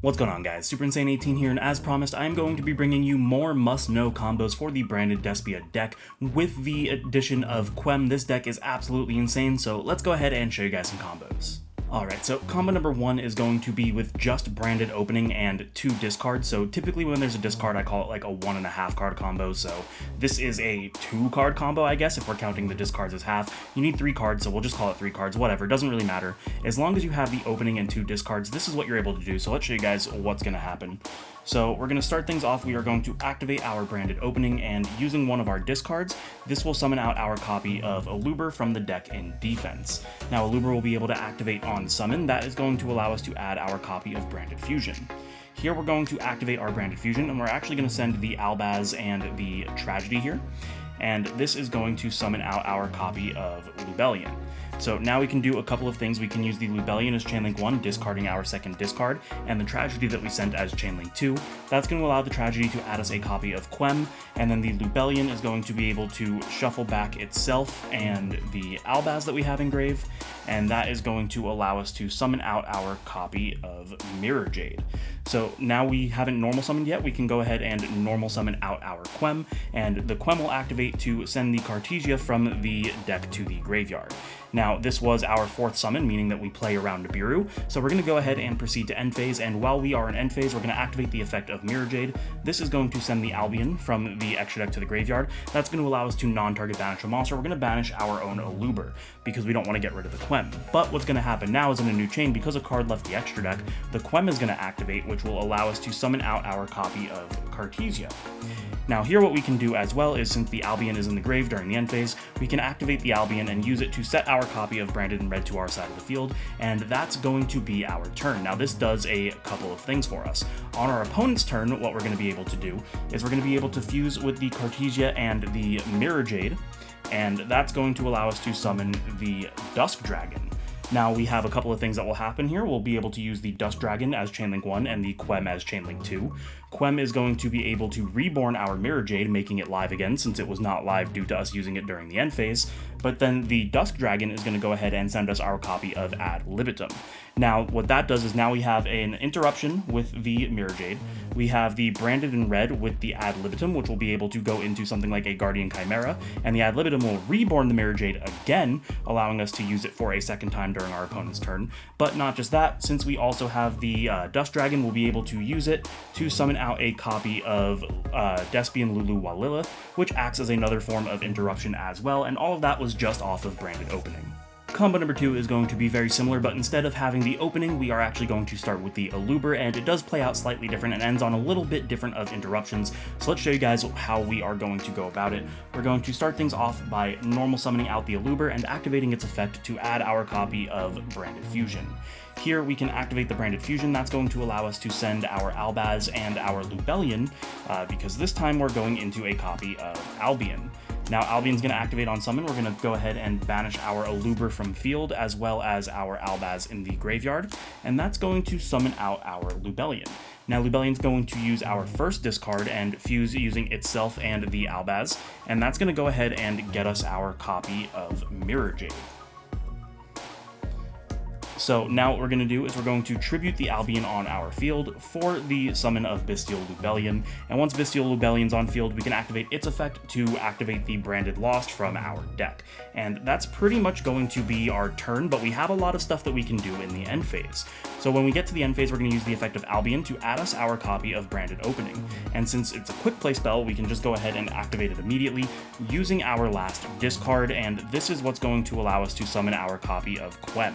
What's going on, guys? Super Insane 18 here, and as promised, I am going to be bringing you more must-know combos for the branded Despia deck with the addition of Quem. This deck is absolutely insane, so let's go ahead and show you guys some combos. Alright, so combo number 1 is going to be with just branded opening and 2 discards. So typically when there's a discard, I call it like a 1.5 card combo. So this is a 2 card combo, I guess, if we're counting the discards as half. You need 3 cards, so we'll just call it 3 cards, whatever, it doesn't really matter. As long as you have the opening and 2 discards, this is what you're able to do. So let's show you guys what's going to happen. So we're going to start things off. We are going to activate our branded opening, and using one of our discards, this will summon out our copy of Aluber from the deck in defense. Now Aluber will be able to activate on summon. That is going to allow us to add our copy of branded fusion. Here we're going to activate our branded fusion, and we're actually going to send the Albaz and the Tragedy here. And this is going to summon out our copy of Lubellion. So now we can do a couple of things. We can use the Lubellion as Chainlink 1, discarding our second discard, and the Tragedy that we sent as Chainlink 2. That's going to allow the Tragedy to add us a copy of Quem, and then the Lubellion is going to be able to shuffle back itself and the Albaz that we have engraved, and that is going to allow us to summon out our copy of Mirror Jade. So now we haven't normal summoned yet, we can go ahead and normal summon out our Quem, and the Quem will activate to send the Cartesia from the deck to the graveyard. Now, this was our 4th summon, meaning that we play around Nibiru, so we're going to go ahead and proceed to end phase, and while we are in end phase, we're going to activate the effect of Mirror Jade. This is going to send the Albion from the extra deck to the graveyard. That's going to allow us to non-target banish a monster. We're going to banish our own Aluber, because we don't want to get rid of the Quem. But what's going to happen now is in a new chain, because a card left the extra deck, the Quem is going to activate, which will allow us to summon out our copy of Cartesia. Now here what we can do as well is, since the Albion is in the grave during the end phase, we can activate the Albion and use it to set our copy of Branded in Red to our side of the field, and that's going to be our turn. Now this does a couple of things for us. On our opponent's turn, what we're going to be able to do is we're going to be able to fuse with the Cartesia and the Mirror Jade, and that's going to allow us to summon the Dusk Dragon. Now we have a couple of things that will happen here. We'll be able to use the Dusk Dragon as Chainlink 1 and the Quem as Chainlink 2. Quem is going to be able to reborn our Mirror Jade, making it live again since it was not live due to us using it during the end phase, but then the Dusk Dragon is going to go ahead and send us our copy of Ad Libitum. Now what that does is now we have an interruption with the Mirror Jade, we have the Branded in Red with the Ad Libitum, which will be able to go into something like a Guardian Chimera, and the Ad Libitum will reborn the Mirror Jade again, allowing us to use it for a second time during our opponent's turn. But not just that, since we also have the Dusk Dragon, we'll be able to use it to summon out a copy of Despia and Lulu Walilith, which acts as another form of interruption as well, and all of that was just off of branded opening. Combo number 2 is going to be very similar, but instead of having the opening, we are actually going to start with the Aluber, and it does play out slightly different and ends on a little bit different of interruptions. So let's show you guys how we are going to go about it. We're going to start things off by normal summoning out the Aluber and activating its effect to add our copy of Branded Fusion. Here we can activate the Branded Fusion. That's going to allow us to send our Albaz and our Lubellion, because this time we're going into a copy of Albion. Now Albion's going to activate on summon. We're going to go ahead and banish our Aluber from field as well as our Albaz in the graveyard, and that's going to summon out our Lubellion. Now Lubellion's going to use our first discard and fuse using itself and the Albaz, and that's going to go ahead and get us our copy of Mirror Jade. So now what we're going to do is we're going to tribute the Albion on our field for the summon of Bestial Lubellion, and once Bestial Lubellion's on field, we can activate its effect to activate the Branded Lost from our deck. And that's pretty much going to be our turn, but we have a lot of stuff that we can do in the end phase. So when we get to the end phase, we're going to use the effect of Albion to add us our copy of Branded Opening. And since it's a quick play spell, we can just go ahead and activate it immediately using our last discard, and this is what's going to allow us to summon our copy of Quem.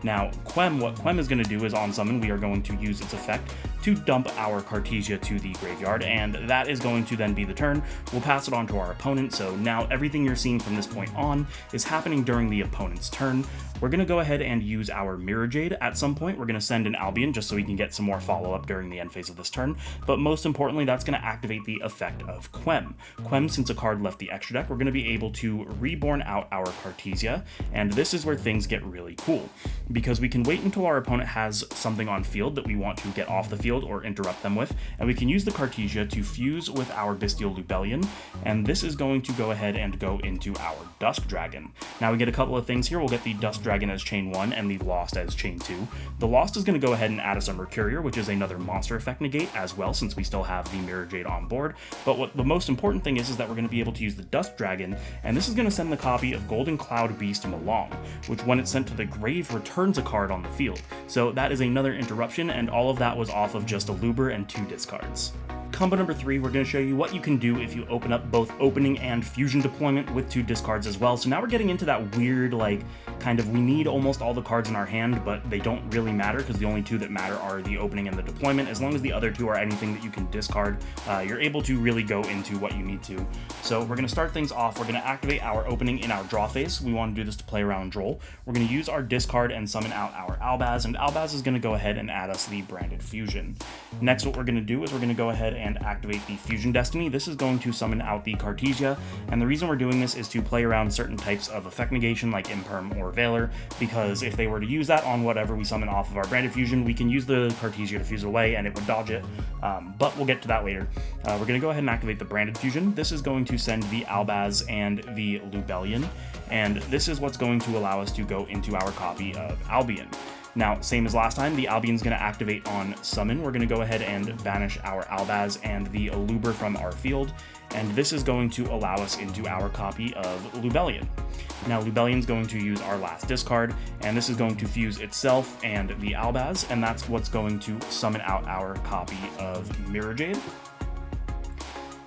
Now, what Quem is going to do is on summon, we are going to use its effect to dump our Cartesia to the graveyard, and that is going to then be the turn. We'll pass it on to our opponent, so now everything you're seeing from this point on is happening during the opponent's turn. We're going to go ahead and use our Mirror Jade at some point. We're going to send an Albion just so we can get some more follow-up during the end phase of this turn, but most importantly, that's going to activate the effect of Quem. Quem, since a card left the extra deck, we're going to be able to reborn out our Cartesia, and this is where things get really cool. because we can wait until our opponent has something on field that we want to get off the field or interrupt them with, and we can use the Cartesia to fuse with our Bestial Lubellion, and this is going to go ahead and go into our Dusk Dragon. Now we get a couple of things here. We'll get the Dusk Dragon as chain 1 and the Lost as chain 2. The Lost is going to go ahead and add us a Mercurier, which is another monster effect negate as well, since we still have the Mirror Jade on board. But what the most important thing is that we're going to be able to use the Dusk Dragon, and this is going to send the copy of Golden Cloud Beast Malong, which when it's sent to the grave returns a card on the field. So that is another interruption, and all of that was off of just a Luber and 2 discards. Combo number 3, we're going to show you what you can do if you open up both opening and fusion deployment with 2 discards as well. So now we're getting into that weird, like, kind of, we need almost all the cards in our hand, but they don't really matter because the only 2 that matter are the opening and the deployment. As long as the other 2 are anything that you can discard, you're able to really go into what you need to. So we're going to start things off. We're going to activate our opening in our draw phase. We want to do this to play around Droll. We're going to use our discard and summon out our Albaz, and Albaz is going to go ahead and add us the Branded Fusion. Next, what we're going to do is we're going to go ahead and activate the Fusion Destiny. This is going to summon out the Cartesia, and the reason we're doing this is to play around certain types of effect negation like Imperm or Valor, because if they were to use that on whatever we summon off of our Branded Fusion, we can use the Cartesia to fuse it away and it would dodge it, but we'll get to that later. We're going to go ahead and activate the Branded Fusion. This is going to send the Albaz and the Lubellion, and this is what's going to allow us to go into our copy of Albion. Now, same as last time, the Albion's going to activate on summon. We're going to go ahead and banish our Albaz and the Luber from our field, and this is going to allow us into our copy of Lubellion. Now, Lubellion's going to use our last discard, and this is going to fuse itself and the Albaz, and that's what's going to summon out our copy of Mirror Jade.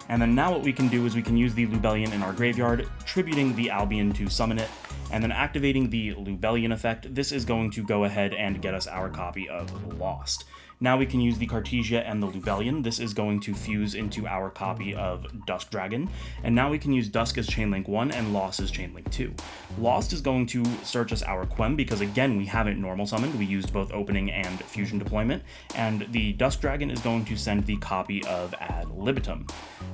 And then now what we can do is we can use the Lubellion in our graveyard, tributing the Albion to summon it, and then activating the Lubellion effect. This is going to go ahead and get us our copy of Lost. Now we can use the Cartesia and the Lubellion. This is going to fuse into our copy of Dusk Dragon. And now we can use Dusk as Chainlink 1 and Lost as Chainlink 2. Lost is going to search us our Quem because, again, we haven't normal summoned. We used both opening and fusion deployment. And the Dusk Dragon is going to send the copy of Ad Libitum.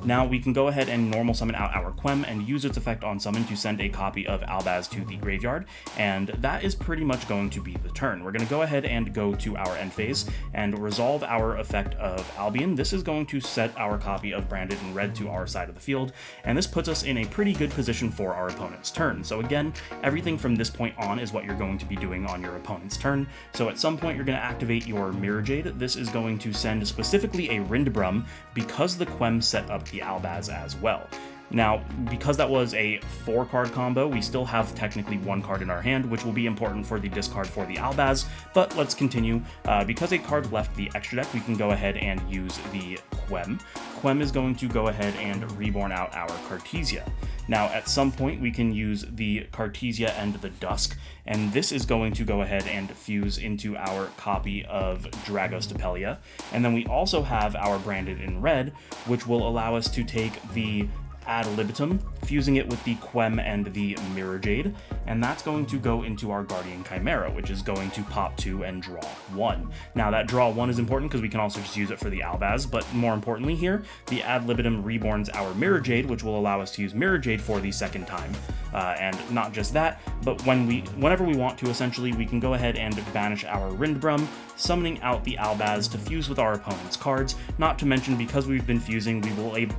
Now we can go ahead and normal summon out our Quem and use its effect on summon to send a copy of Albaz to the graveyard. And that is pretty much going to be the turn. We're going to go ahead and go to our end phase and resolve our effect of Albion. This is going to set our copy of Branded in red to our side of the field, and this puts us in a pretty good position for our opponent's turn. So again, everything from this point on is what you're going to be doing on your opponent's turn. So at some point you're going to activate your Mirror Jade. This is going to send specifically a Rindbrum because the Quem set up the Albaz as well. Now, because that was a 4-card combo, we still have technically 1 card in our hand, which will be important for the discard for the Albaz, but let's continue. Because a card left the extra deck, we can go ahead and use the Quem. Quem is going to go ahead and reborn out our Cartesia. Now, at some point, we can use the Cartesia and the Dusk, and this is going to go ahead and fuse into our copy of Dragostapelia. And then we also have our Branded in red, which will allow us to take the Ad Libitum, fusing it with the Quem and the Mirror Jade, and that's going to go into our Guardian Chimera, which is going to pop 2 and draw 1. Now that draw 1 is important because we can also just use it for the Albaz, but more importantly here, the Ad Libitum reborns our Mirror Jade, which will allow us to use Mirror Jade for the second time. And not just that, but whenever we want to, essentially, we can go ahead and banish our Rindbrum, summoning out the Albaz to fuse with our opponent's cards. Not to mention, because we've been fusing,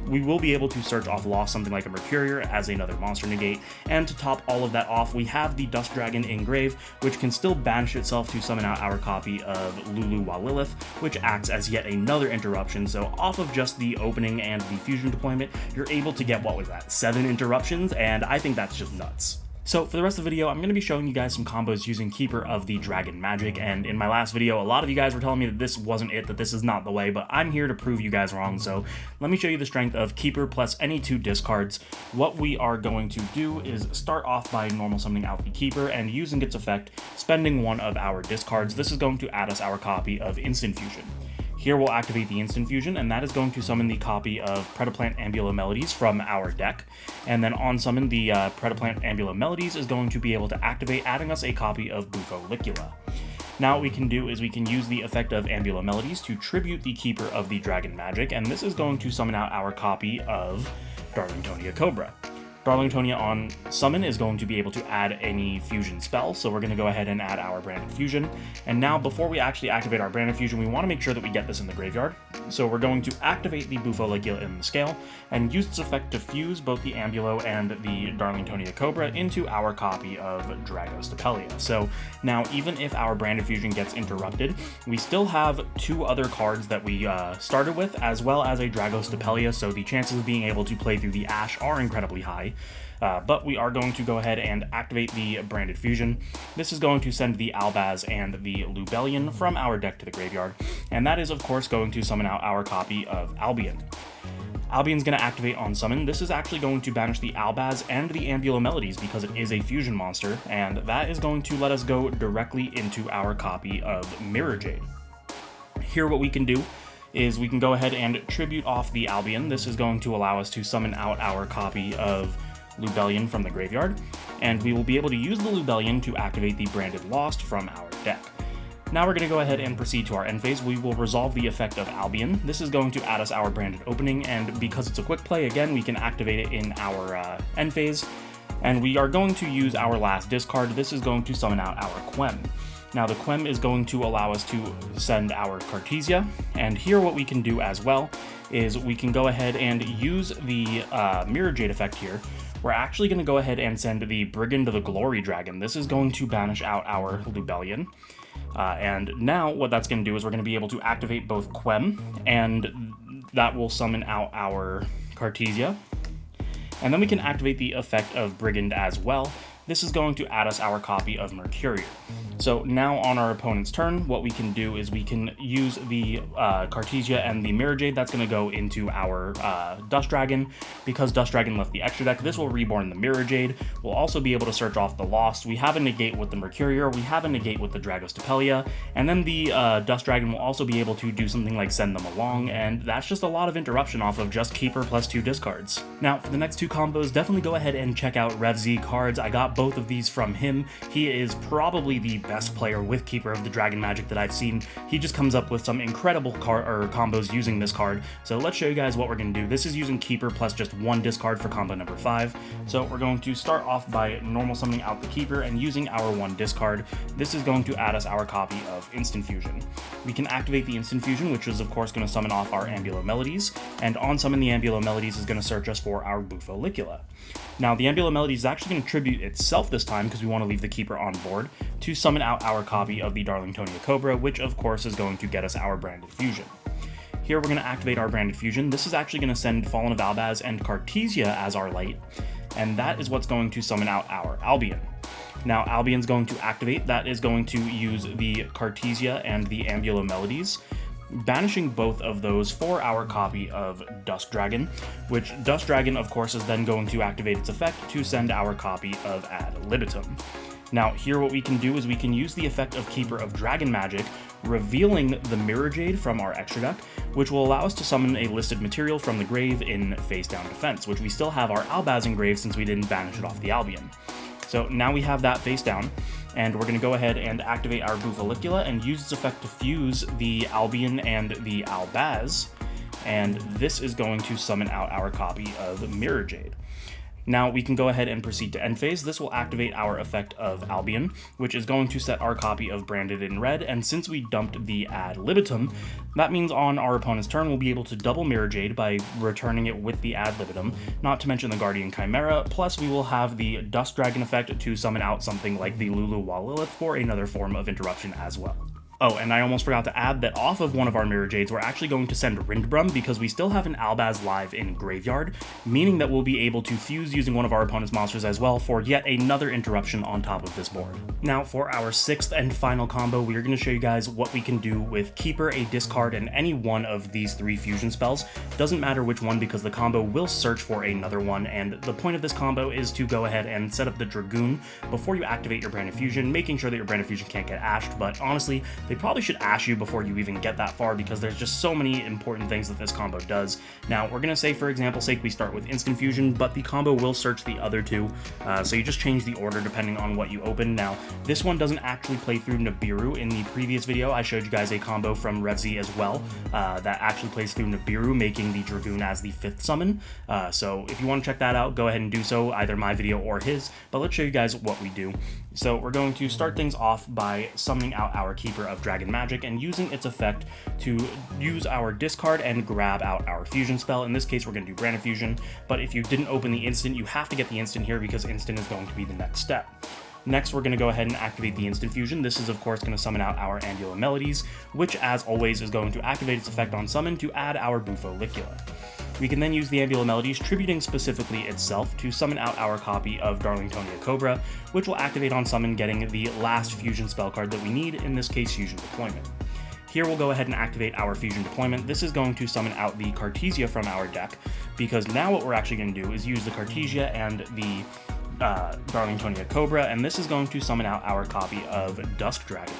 we will be able to search off Lost, something like a Mercurier, as another monster negate. And to top all of that off, we have the Dusk Dragon Engrave, which can still banish itself to summon out our copy of Lulu Walilith, which acts as yet another interruption. So off of just the opening and the fusion deployment, you're able to get, what was that, 7 interruptions, and I think that's just nuts. So for the rest of the video, I'm going to be showing you guys some combos using Keeper of the Dragon Magic, and in my last video, a lot of you guys were telling me that this wasn't it, that this is not the way, but I'm here to prove you guys wrong, so let me show you the strength of Keeper plus any 2 discards. What we are going to do is start off by normal summoning out the Keeper and using its effect, spending 1 of our discards. This is going to add us our copy of Instant Fusion. Here we'll activate the Instant Fusion, and that is going to summon the copy of Predaplant Ambula Melodies from our deck. And then on summon, the Predaplant Ambula Melodies is going to be able to activate, adding us a copy of Bufolicula. Now what we can do is we can use the effect of Ambula Melodies to tribute the Keeper of the Dragon Magic, and this is going to summon out our copy of Darlingtonia Cobra. Darlingtonia on summon is going to be able to add any fusion spell, so we're going to go ahead and add our Branded Fusion. And now, before we actually activate our Branded Fusion, we want to make sure that we get this in the graveyard. So we're going to activate the Bufolicula in the scale, and use its effect to fuse both the Ambulo and the Darlingtonia Cobra into our copy of Dragos Despia. So now, even if our Branded Fusion gets interrupted, we still have two other cards that we started with, as well as a Dragos Despia, so the chances of being able to play through the Ash are incredibly high. But we are going to go ahead and activate the Branded Fusion. This is going to send the Albaz and the Lubellion from our deck to the graveyard, and that is of course going to summon out our copy of Albion. Albion's going to activate on summon. This is actually going to banish the Albaz and the Ambulo Melodies because it is a fusion monster, and that is going to let us go directly into our copy of Mirror Jade. Here what we can do is we can go ahead and tribute off the Albion. This is going to allow us to summon out our copy of Lubellion from the graveyard, and we will be able to use the Lubellion to activate the Branded Lost from our deck. Now we're going to go ahead and proceed to our end phase. We will resolve the effect of Albion. This is going to add us our Branded Opening, and because it's a quick play, again, we can activate it in our end phase, and we are going to use our last discard. This is going to summon out our Quem. Now the Quem is going to allow us to send our Cartesia, and here what we can do as well is we can go ahead and use the Mirror Jade effect here. We're actually going to go ahead and send the Brigand of the Glory Dragon. This is going to banish out our Lubellion. And now what that's going to do is we're going to be able to activate both Quem, and that will summon out our Cartesia. And then we can activate the effect of Brigand as well. This is going to add us our copy of Mercurial. So now on our opponent's turn, what we can do is we can use the Cartesia and the Mirror Jade. That's going to go into our Dust Dragon. Because Dust Dragon left the extra deck, this will reborn the Mirror Jade. We'll also be able to search off the Lost. We have a negate with the Mercurial. We have a negate with the Dragos Despia. And then the Dust Dragon will also be able to do something like send them along. And that's just a lot of interruption off of just Keeper plus 2 discards. Now, for the next two combos, definitely go ahead and check out RevZ cards. I got both of these from him. He is probably the best player with Keeper of the Dragon Magic that I've seen. He just comes up with some incredible combos using this card. So let's show you guys what we're going to do. This is using Keeper plus just one discard for combo number 5. So we're going to start off by normal summoning out the Keeper and using our one discard. This is going to add us our copy of Instant Fusion. We can activate the Instant Fusion, which is of course going to summon off our Ambulo Melodies, and on summon the Ambulo Melodies is going to search us for our Bufolicula. Now the Ambulo Melodies is actually going to tribute itself this time because we want to leave the Keeper on board to summon out our copy of the Darlingtonia Cobra, which of course is going to get us our Branded Fusion. Here we're going to activate our Branded Fusion. This is actually going to send Fallen of Albaz and Cartesia as our light, and that is what's going to summon out our Albion. Now Albion's going to activate. That is going to use the Cartesia and the Ambulo Melodies, banishing both of those for our copy of Dust Dragon, which Dust Dragon of course is then going to activate its effect to send our copy of Ad Libitum. Now here what we can do is we can use the effect of Keeper of Dragon Magic, revealing the Mirror Jade from our extra deck, which will allow us to summon a listed material from the grave in face down defense, which we still have our Albaz in grave since we didn't banish it off the Albion. So now we have that face down, and we're going to go ahead and activate our Bufolicula and use its effect to fuse the Albion and the Albaz, and this is going to summon out our copy of Mirror Jade. Now we can go ahead and proceed to end phase. This will activate our effect of Albion, which is going to set our copy of Branded in red, and since we dumped the Ad Libitum, that means on our opponent's turn we'll be able to double Mirror Jade by returning it with the Ad Libitum, not to mention the Guardian Chimera, plus we will have the Dust Dragon effect to summon out something like the Lulu Walilith for another form of interruption as well. Oh, and I almost forgot to add that off of one of our Mirror Jades, we're actually going to send Rindbrum because we still have an Albaz live in Graveyard, meaning that we'll be able to fuse using one of our opponent's monsters as well for yet another interruption on top of this board. Now for our sixth and final combo, we are going to show you guys what we can do with Keeper, a discard, and any one of these 3 fusion spells. Doesn't matter which one because the combo will search for another one, and the point of this combo is to go ahead and set up the Dragoon before you activate your Branded Fusion, making sure that your Branded Fusion can't get ashed, but honestly, they probably should ash you before you even get that far, because there's just so many important things that this combo does. Now, we're going to say, for example's sake, we start with Instant Fusion, but the combo will search the other two, so you just change the order depending on what you open. Now, this one doesn't actually play through Nibiru. In the previous video, I showed you guys a combo from Revzi as well that actually plays through Nibiru, making the Dragoon as the 5th summon. So if you want to check that out, go ahead and do so, either my video or his, but let's show you guys what we do. So we're going to start things off by summoning out our Keeper of Dragon Magic and using its effect to use our discard and grab out our fusion spell. In this case, we're going to do Branded Fusion, but if you didn't open the instant, you have to get the instant here because instant is going to be the next step. Next, we're going to go ahead and activate the Instant Fusion. This is, of course, going to summon out our Angular Melodies, which, as always, is going to activate its effect on summon to add our Bufolicula. We can then use the Angular Melodies, tributing specifically itself, to summon out our copy of Darlingtonia Cobra, which will activate on summon, getting the last fusion spell card that we need, in this case, Fusion Deployment. Here we'll go ahead and activate our Fusion Deployment. This is going to summon out the Cartesia from our deck, because now what we're actually going to do is use the Cartesia and the Darlingtonia Cobra, and this is going to summon out our copy of Dusk Dragon.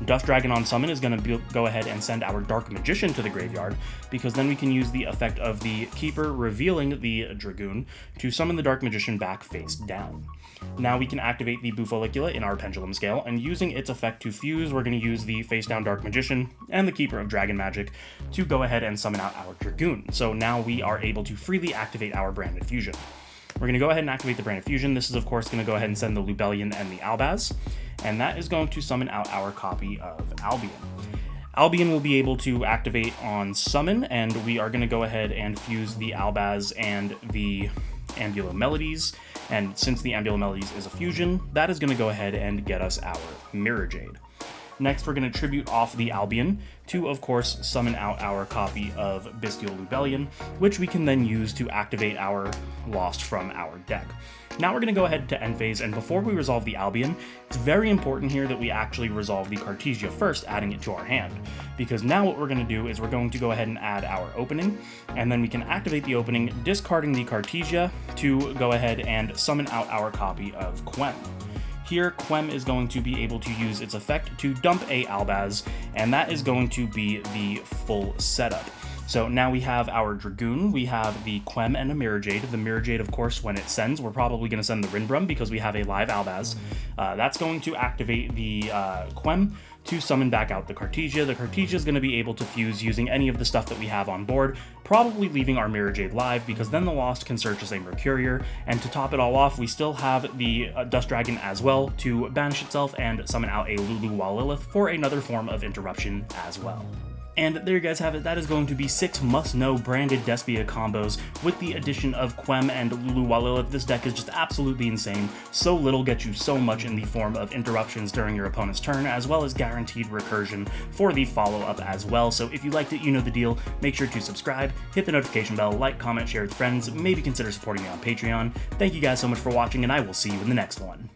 Dusk Dragon on summon is going to go ahead and send our Dark Magician to the graveyard, because then we can use the effect of the Keeper revealing the Dragoon to summon the Dark Magician back face down. Now we can activate the Bufolicula in our Pendulum Scale, and using its effect to fuse, we're going to use the face down Dark Magician and the Keeper of Dragon Magic to go ahead and summon out our Dragoon. So now we are able to freely activate our Branded Fusion. We're going to go ahead and activate the Branded Fusion. This is, of course, going to go ahead and send the Lubellion and the Albaz, and that is going to summon out our copy of Albion. Albion will be able to activate on summon, and we are going to go ahead and fuse the Albaz and the Ambulo Melodies, and since the Ambulo Melodies is a fusion, that is going to go ahead and get us our Mirror Jade. Next, we're going to tribute off the Albion to, of course, summon out our copy of Bestial Lubellion, which we can then use to activate our Lost from our deck. Now we're going to go ahead to end phase, and before we resolve the Albion, it's very important here that we actually resolve the Cartesia first, adding it to our hand, because now what we're going to do is we're going to go ahead and add our opening, and then we can activate the opening, discarding the Cartesia to go ahead and summon out our copy of Quem. Here, Quem is going to be able to use its effect to dump a Albaz, and that is going to be the full setup. So now we have our Dragoon, we have the Quem and a Mirror Jade. The Mirror Jade, of course, when it sends, we're probably going to send the Rinbrum because we have a live Albaz. That's going to activate the Quem to summon back out the Cartesia. The Cartesia is going to be able to fuse using any of the stuff that we have on board, probably leaving our Mirror Jade live, because then the Lost can search as a Mercurier, and to top it all off, we still have the Dust Dragon as well to banish itself and summon out a Lulu Walilith for another form of interruption as well. And there you guys have it. That is going to be 6 must-know branded Despia combos with the addition of Quem and Lulu Walilith. This deck is just absolutely insane. So little gets you so much in the form of interruptions during your opponent's turn, as well as guaranteed recursion for the follow-up as well. So if you liked it, you know the deal. Make sure to subscribe, hit the notification bell, like, comment, share with friends, maybe consider supporting me on Patreon. Thank you guys so much for watching, and I will see you in the next one.